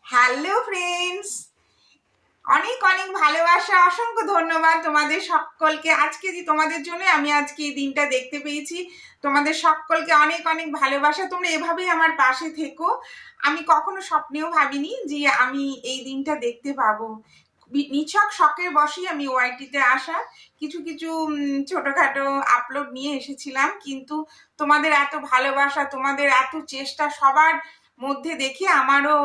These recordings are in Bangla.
হ্যালো ফ্রেন্ডস, অনেক অনেক ভালোবাসা, অসংখ্য ধন্যবাদ তোমাদের সকলকে। আজকে যে তোমাদের জন্য আমি আজকে এই দিনটা দেখতে পেয়েছি, তোমাদের সকলকে অনেক অনেক ভালোবাসা। তোমরা এভাবেই আমার পাশে থেকো। আমি কখনো স্বপ্নেও ভাবিনি যে আমি এই দিনটা দেখতে পাবো। নিছক শখের বশেই আমি ওয়াইটিতে আসা, কিছু কিছু ছোটখাটো আপলোড নিয়ে এসেছিলাম, কিন্তু তোমাদের এত ভালোবাসা, তোমাদের এত চেষ্টা সবার মধ্যে দেখে আমারও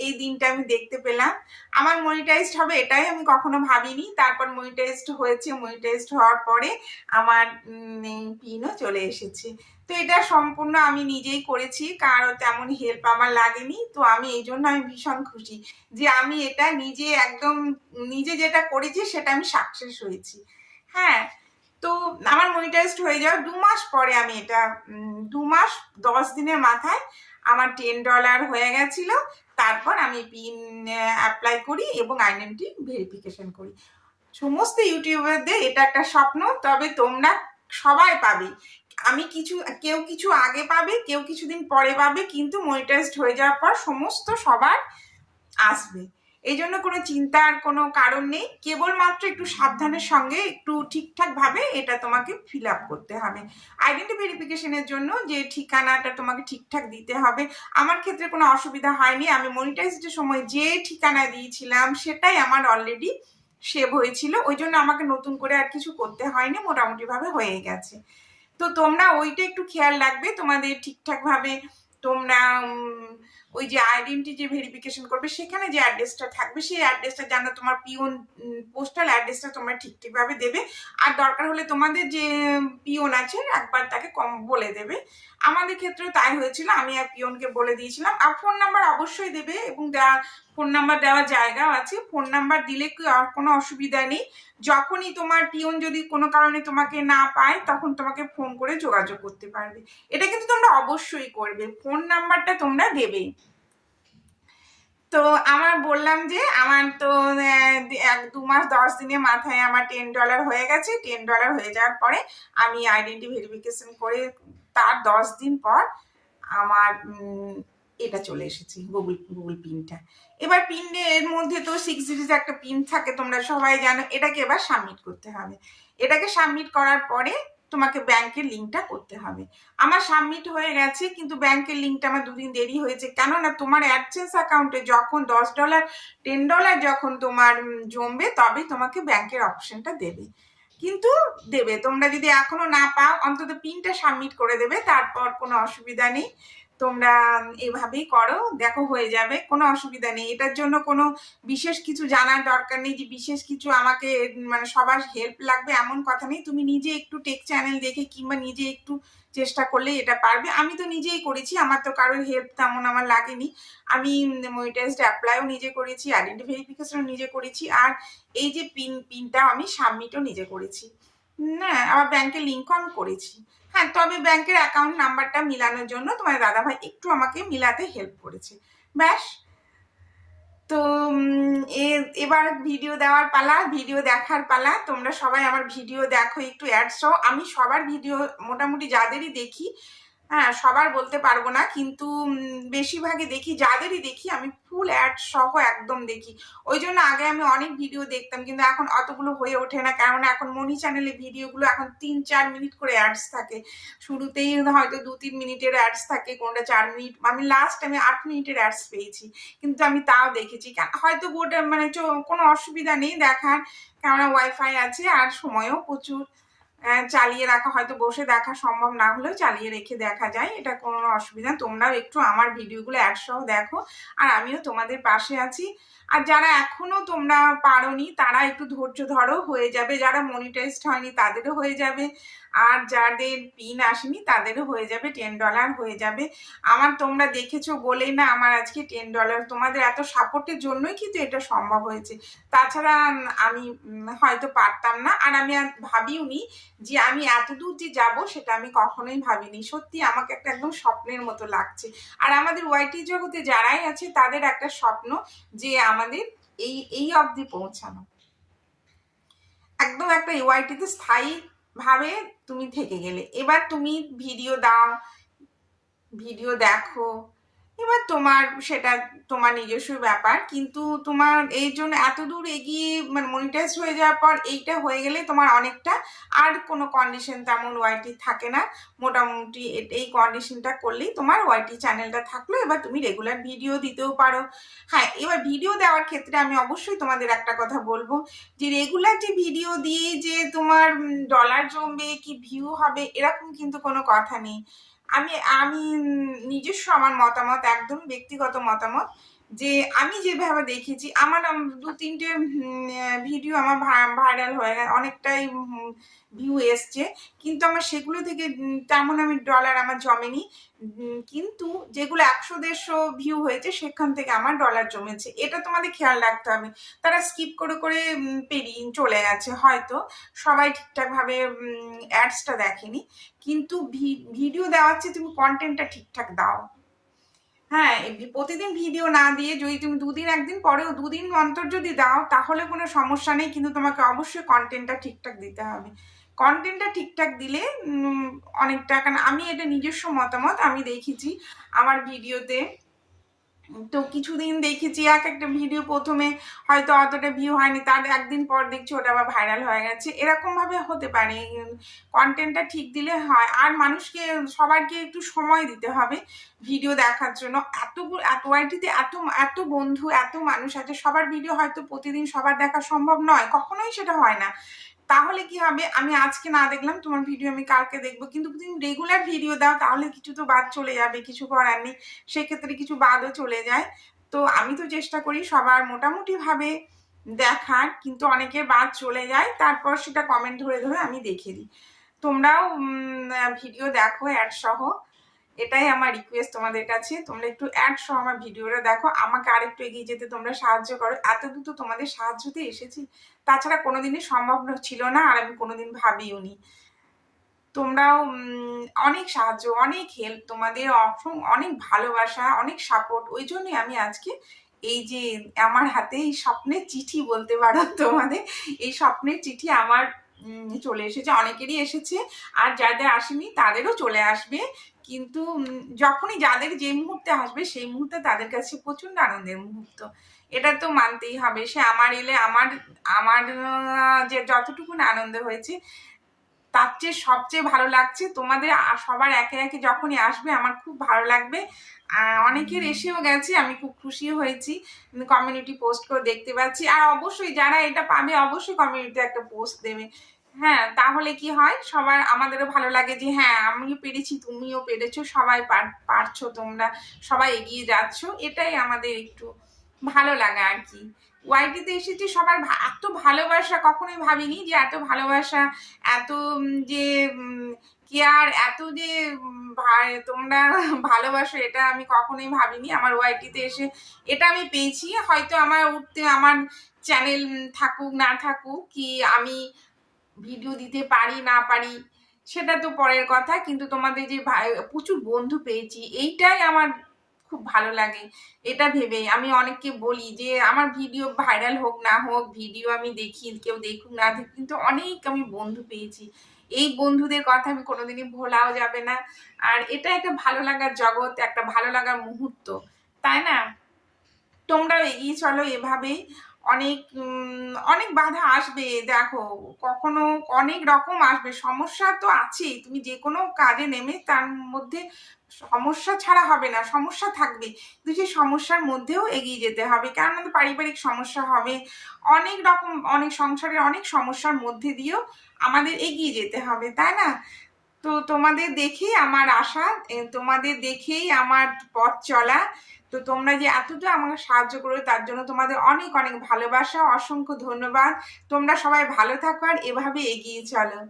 এই দিনটা আমি দেখতে পেলাম। আমার মনিটাইজড হবে এটাই আমি কখনো ভাবিনি, তারপর মনিটাইজড হয়েছে। মনিটাইজড হওয়ার পরে আমার পিনও চলে এসেছে। তো এটা সম্পূর্ণ আমি নিজেই করেছি, কারো তেমন হেল্প আমার লাগেনি। তো আমি এই জন্য আমি ভীষণ খুশি যে আমি এটা নিজে একদম নিজে যেটা করেছি সেটা আমি সাকসেস হয়েছি। হ্যাঁ, তো আমার মনিটাইজড হয়ে যাওয়ার 2 মাস পরে আমি এটা 2 মাস 10 দিনের মাথায় আমার $10 হয়ে গেছিল। তারপর আমি পিন অ্যাপ্লাই করি এবং আইডেন্টি ভেরিফিকেশন করি। সমস্ত ইউটিউবারদের এটা একটা স্বপ্ন, তবে তোমরা সবাই পাবে। আমি কেউ কিছু আগে পাবে, কেউ কিছুদিন পরে পাবে, কিন্তু মনিটাইজড হয়ে যাওয়ার পর সমস্ত সবার আসবে। এই জন্য কোনো চিন্তার কোনো কারণ নেই, কেবলমাত্র একটু সাবধানের সঙ্গে একটু ঠিকঠাক ভাবে এটা তোমাকে ফিল আপ করতে হবে। আইডেন্টি ভেরিফিকেশনের জন্য যে ঠিকানাটা তোমাকে ঠিকঠাক দিতে হবে। আমার ক্ষেত্রে কোনো অসুবিধা হয়নি, আমি মনিটাইজডের সময় যে ঠিকানা দিয়েছিলাম সেটাই আমার অলরেডি সেভ হয়েছিল, ওই জন্য আমাকে নতুন করে আর কিছু করতে হয়নি, মোটামুটি ভাবে হয়ে গেছে। তো তোমরা ওইটা একটু খেয়াল রাখবে, তোমাদের ঠিকঠাক ভাবে তোমরা ওই যে আইডেন্টি যে ভেরিফিকেশন করবে সেখানে যে অ্যাড্রেসটা থাকবে সেই অ্যাড্রেসটা যেন তোমার পিওন পোস্টাল অ্যাড্রেসটা তোমরা ঠিকঠাকভাবে দেবে। আর দরকার হলে তোমাদের যে পিওন আছে একবার তাকে কম বলে দেবে। আমাদের ক্ষেত্রেও তাই হয়েছিল, আমি আর পিওনকে বলে দিয়েছিলাম। আর ফোন নাম্বার অবশ্যই দেবে, এবং ফোন নাম্বার দেওয়ার জায়গাও আছে। ফোন নাম্বার দিলে কোনো অসুবিধা নেই। যখনই তোমার পিওন যদি কোনো কারণে তোমাকে না পায় তখন তোমাকে ফোন করে যোগাযোগ করতে পারবে। এটা কিন্তু তোমরা অবশ্যই করবে, ফোন নাম্বারটা তোমরা দেবে। তো আমার বললাম যে আমার তো 2 মাস 10 দিনের মাথায় আমার $10 হয়ে গেছে। $10 হয়ে যাওয়ার পরে আমি আইডেন্টি ভেরিফিকেশন করে তার 10 দিন পর আমার এটা চলে এসেছে, গুগল পিনটা। এবার পিনের মধ্যে তো 6 ডিজিট একটা পিন থাকে, তোমরা সবাই জানো। এটাকে এবার সাবমিট করতে হবে। এটাকে সাবমিট করার পরে তোমাকে ব্যাংকের লিঙ্কটা করতে হবে। আমার সাবমিট হয়ে গেছে, কিন্তু ব্যাংকের লিঙ্কটা আমার 2 দিন দেরি হয়েছে। কেননা তোমার অ্যাডসেন্স অ্যাকাউন্টে যখন $10 $10 যখন তোমার জমবে তবেই তোমাকে ব্যাংকের অপশনটা দেবে। কিন্তু দেবে, তোমরা যদি এখনো না পাও অন্তত পিনটা সাবমিট করে দেবে, তারপর কোনো অসুবিধা নেই। তোমরা এভাবেই করো, দেখো হয়ে যাবে, কোনো অসুবিধা নেই। এটার জন্য কোনো বিশেষ কিছু জানার দরকার নেই যে বিশেষ কিছু আমাকে মানে সবার হেল্প লাগবে এমন কথা নেই। তুমি নিজে একটু টেক চ্যানেল দেখে কিংবা নিজে একটু চেষ্টা করলেই এটা পারবে। আমি তো নিজেই করেছি, আমার তো কারোর হেল্প তেমন আমার লাগেনি। আমি মনিটাইজড অ্যাপ্লাইও নিজে করেছি, আইডেন্টি ভেরিফিকেশনও নিজে করেছি, আর এই যে পিনটা আমি সাবমিটও নিজে করেছি। না, আমার ব্যাংকের লিঙ্কও আমি করেছি। হ্যাঁ, তবে ব্যাংকের অ্যাকাউন্ট নাম্বারটা মিলানোর জন্য তোমার দাদাভাই একটু আমাকে মিলাতে হেল্প করেছে, ব্যাস। তো এবার ভিডিও দেওয়ার পালা, ভিডিও দেখার পালা। তোমরা সবাই আমার ভিডিও দেখো, একটু অ্যাডস সহ। আমি সবার ভিডিও মোটামুটি যাদেরই দেখি, হ্যাঁ সবার বলতে পারবো না, কিন্তু বেশিরভাগই দেখি, যাদেরই দেখি আমি ফুল অ্যাড সহ একদম দেখি। ওই জন্য আগে আমি অনেক ভিডিও দেখতাম, কিন্তু এখন অতগুলো হয়ে ওঠে না, কারণ এখন মনি চ্যানেলে ভিডিওগুলো এখন 3-4 মিনিট করে অ্যাডস থাকে। শুরুতেই হয়তো 2-3 মিনিটের অ্যাডস থাকে, কোনটা 4 মিনিট। আমি লাস্ট আমি 8 মিনিটের অ্যাডস পেয়েছি, কিন্তু আমি তাও দেখেছি। হয়তো গোটা মানে কোনো অসুবিধা নেই দেখার, কেননা ওয়াইফাই আছে আর সময়ও প্রচুর। চালিয়ে রাখা, হয়তো বসে দেখা সম্ভব না হলেও চালিয়ে রেখে দেখা যায়, এটা কোনো অসুবিধা। তোমরাও একটু আমার ভিডিওগুলো অ্যাডসহ দেখো, আর আমিও তোমাদের পাশে আছি। আর যারা এখনো তোমরা পারোনি তারা একটু ধৈর্য ধরো, হয়ে যাবে। যারা মনিটাইজড হয়নি তাদেরও হয়ে যাবে, আর যাদের পিন আসেনি তাদেরও হয়ে যাবে, $10 হয়ে যাবে। আমার তোমরা দেখেছো বলেই না আমার আজকে $10, তোমাদের এত সাপোর্টের জন্যই কিন্তু এটা সম্ভব হয়েছে। তাছাড়া আমি হয়তো পারতাম না, আর আমি আর ভাবিও নি যে আমি এত দূর যে যাবো সেটা আমি কখনোই ভাবিনি। সত্যি আমাকে একটা একদম স্বপ্নের মতো লাগছে। আর আমাদের ওয়াইটি জগতে যারাই আছে তাদের একটা স্বপ্ন যে আমাদের এই অবধি পৌঁছানো, একদম একটা ওয়াইটিতে স্থায়ী ভাবে তুমি থেকে গেলে। এবার তুমি ভিডিও দাও, ভিডিও দেখো, এবার তোমার সেটা তোমার নিজস্ব ব্যাপার, কিন্তু তোমার এই জন্য এত দূর এগিয়ে মানে মনিটাইজ হয়ে যাওয়ার পর এইটা হয়ে গেলে তোমার অনেকটা আর কোনো কন্ডিশন তেমন ওয়াইটি থাকে না। মোটামুটি এই কন্ডিশনটা করলেই তোমার ওয়াইটি চ্যানেলটা থাকলো, এবার তুমি রেগুলার ভিডিও দিতেও পারো। হ্যাঁ, এবার ভিডিও দেওয়ার ক্ষেত্রে আমি অবশ্যই তোমাদের একটা কথা বলবো যে রেগুলার যে ভিডিও দিয়ে যে তোমার ডলার জমবে কি ভিউ হবে এরকম কিন্তু কোনো কথা নেই। আমি আমি নিজস্ব আমার মতামত, একদম ব্যক্তিগত মতামত, যে আমি যেভাবে দেখেছি আমার দু তিনটে ভিডিও আমার ভাইরাল হয়ে গেছে, অনেকটাই ভিউ এসছে, কিন্তু আমার সেগুলো থেকে তেমন আমি ডলার আমার জমেনি। কিন্তু যেগুলো 100-150 ভিউ হয়েছে সেখান থেকে আমার ডলার জমেছে, এটা তোমাদের খেয়াল রাখতে হবে। তারা স্কিপ করে করে পেরিয়ে চলে গেছে, হয়তো সবাই ঠিকঠাকভাবে অ্যাডসটা দেখেনি, কিন্তু ভিডিও দেওয়ার চেয়ে তুমি কন্টেন্টটা ঠিকঠাক দাও। হ্যাঁ, প্রতিদিন ভিডিও না দিয়ে যদি তুমি দুদিন একদিন পরেও দুদিন অন্তর যদি দাও তাহলে কোনো সমস্যা নেই, কিন্তু তোমাকে অবশ্যই কন্টেন্টটা ঠিকঠাক দিতে হবে। কন্টেন্টটা ঠিকঠাক দিলে অনেকটা, কারণ আমি এটা নিজস্ব মতামত, আমি দেখেছি আমার ভিডিওতে। তো কিছুদিন দেখেছি এক একটা ভিডিও প্রথমে হয়তো অতটা ভিউ হয়নি, তার একদিন পর দেখছি ওটা আবার ভাইরাল হয়ে গেছে, এরকম ভাবে হতে পারে। কন্টেন্টটা ঠিক দিলে হয়, আর মানুষকে সবাইকে একটু সময় দিতে হবে ভিডিও দেখার জন্য। এত ওয়াইটিতে এত এত বন্ধু এত মানুষ আছে, সবার ভিডিও হয়তো প্রতিদিন সবার দেখা সম্ভব নয়, কখনোই সেটা হয় না। তাহলে কি হবে, আমি আজকে না দেখলাম তোমার ভিডিও আমি কালকে দেখবো, কিন্তু তুমি রেগুলার ভিডিও দাও তাহলে কিছু তো বাদ চলে যাবে, কিছু করার নেই, সেক্ষেত্রে কিছু বাদও চলে যায়। তো আমি তো চেষ্টা করি সবার মোটামুটি ভাবে দেখার, কিন্তু অনেকের বাদ চলে যায়, তারপর সেটা কমেন্ট ধরে ধরে আমি দেখে দিই। তোমরাও ভিডিও দেখো অ্যাড সহ, এটাই আমার রিকোয়েস্ট তোমাদের কাছে, তোমরা একটু অ্যাড সহ আমার ভিডিওটা দেখো, আমাকে আরেকটু এগিয়ে যেতে তোমরা সাহায্য করো। এত দূর তো তোমাদের সাহায্যতে এসেছি, তাছাড়া কোনোদিনই সম্ভব ছিল না, আর আমি কোনোদিন ভাবিও নি। তোমরাও অনেক সাহায্য, অনেক হেল্প, তোমাদের অনেক ভালোবাসা, অনেক সাপোর্ট, ওই জন্যই আমি আজকে এই যে আমার হাতে এই স্বপ্নের চিঠি বলতে পারো তোমাদের, এই স্বপ্নের চিঠি আমার চলে এসেছে, অনেকেরই এসেছে, আর যাদের আসেনি তাদেরও চলে আসবে। কিন্তু যখনই যাদের যে মুহূর্তে আসবে সেই মুহূর্তে তাদের কাছে প্রচন্ড আনন্দের মুহূর্ত, এটা তো মানতেই হবে। সে আমার এলে আমার আমার যে যতটুকু আনন্দ হয়েছে তার চেয়ে সবচেয়ে ভালো লাগছে তোমাদের সবার একে একে যখনই আসবে আমার খুব ভালো লাগবে। অনেকের এসেও গেছে, আমি খুব খুশি হয়েছি, কমিউনিটি পোস্ট করে দেখতে পাচ্ছি। আর অবশ্যই যারা এটা পাবে অবশ্যই কমিউনিটিতে একটা পোস্ট দেবে। হ্যাঁ, তাহলে কি হয়, সবার আমাদেরও ভালো লাগে যে হ্যাঁ আমিও পেরেছি, তুমিও পেরেছো, সবাই পারছো, তোমরা সবাই এগিয়ে যাচ্ছ, এটাই আমাদের একটু ভালো লাগা আর কি। ওয়াইটিতে এসেছি সবার এত ভালোবাসা, কখনোই ভাবিনি যে এত ভালোবাসা, এত যে কেয়ার, এত যে তোমরা ভালোবাসো, এটা আমি কখনোই ভাবিনি। আমার ওয়াইটিতে এসে এটা আমি পেয়েছি, হয়তো আমার উঠতে আমার চ্যানেল থাকুক না থাকুক, কি আমি ভিডিও দিতে পারি না পারি সেটা তো পরের কথা, কিন্তু তোমাদের যে প্রচুর বন্ধু পেয়েছি এইটাই আমার খুব ভালো লাগে। এটা ভেবেই আমি অনেককে বলি যে আমার ভিডিও ভাইরাল হোক না হোক, ভিডিও আমি দেখি, কেউ দেখুক না দেখুক, কিন্তু অনেক আমি বন্ধু পেয়েছি, এই বন্ধুদের কথা আমি কোনোদিনই ভোলাও যাবে না। আর এটা একটা ভালো লাগার জগৎ, একটা ভালো লাগার মুহূর্ত, তাই না? তোমরাও এগিয়ে চলো এভাবেই। অনেক অনেক বাধা আসবে, দেখো কখনো অনেক রকম আসবে, সমস্যা তো আছেই, তুমি যে কোনো কাজে নেমে তার মধ্যে সমস্যা ছাড়া হবে না, সমস্যা থাকবে, কিন্তু সেই সমস্যার মধ্যেও এগিয়ে যেতে হবে, কেননা তো পারিবারিক সমস্যা হবে, অনেক রকম, অনেক সংসারের অনেক সমস্যার মধ্যে দিয়েও আমাদের এগিয়ে যেতে হবে, তাই না? তো তোমাদের দেখেই আমার আশা, তোমাদের দেখেই আমার পথ চলা। তো তোমরা যে এতটা আমাকে সাহায্য করবে তার জন্য তোমাদের অনেক অনেক ভালোবাসা, অসংখ্য ধন্যবাদ। তোমরা সবাই ভালো থাকো আর এভাবে এগিয়ে চলো।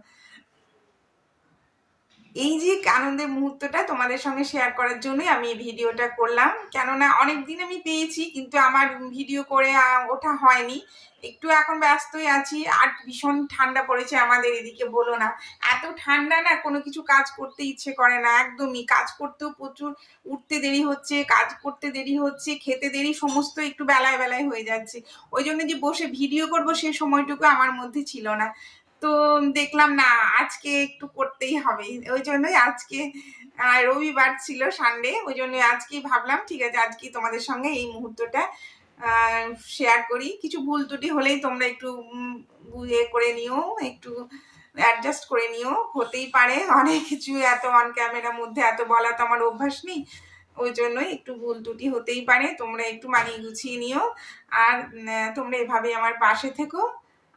এই যে আনন্দের মুহূর্তটা তোমাদের সঙ্গে শেয়ার করার জন্যই আমি এই ভিডিওটা করলাম, কেননা অনেক দিন আমি পেয়েছি কিন্তু আমার ভিডিও করে ওঠা হয়নি, একটু এখন ব্যস্তই আছি। আর ভীষণ ঠান্ডা পড়েছে আমাদের এদিকে, বলো না, এত ঠান্ডা না, কোনো কিছু কাজ করতে ইচ্ছে করে না একদমই, কাজ করতেও প্রচুর, উঠতে দেরি হচ্ছে, কাজ করতে দেরি হচ্ছে, খেতে দেরি, সমস্ত একটু বেলায় বেলায় হয়ে যাচ্ছে, ওই জন্য যে বসে ভিডিও করব সেই সময়টুকু আমার মধ্যে ছিল না। তো দেখলাম না আজকে একটু করতেই হবে, ওই জন্যই আজকে রবিবার ছিল, সানডে, ওই জন্য আজকেই ভাবলাম ঠিক আছে আজকে তোমাদের সঙ্গে এই মুহূর্তটা শেয়ার করি। কিছু ভুল ত্রুটি হলেই তোমরা একটু ইয়ে করে নিও, একটু অ্যাডজাস্ট করে নিও, হতেই পারে অনেক কিছু, এত অন ক্যামেরার মধ্যে এত বলা তো আমার অভ্যাস নেই, ওই জন্যই একটু ভুল ত্রুটি হতেই পারে, তোমরা একটু মানিয়ে গুছিয়ে নিও। আর তোমরা এভাবেই আমার পাশে থেকো।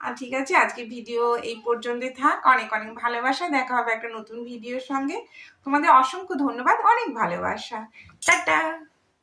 আর ঠিক আছে, আজকে ভিডিও এই পর্যন্তই থাক। অনেক অনেক ভালোবাসা, দেখা হবে একটা নতুন ভিডিওর সঙ্গে। তোমাদের অসংখ্য ধন্যবাদ, অনেক ভালোবাসা, টাটা।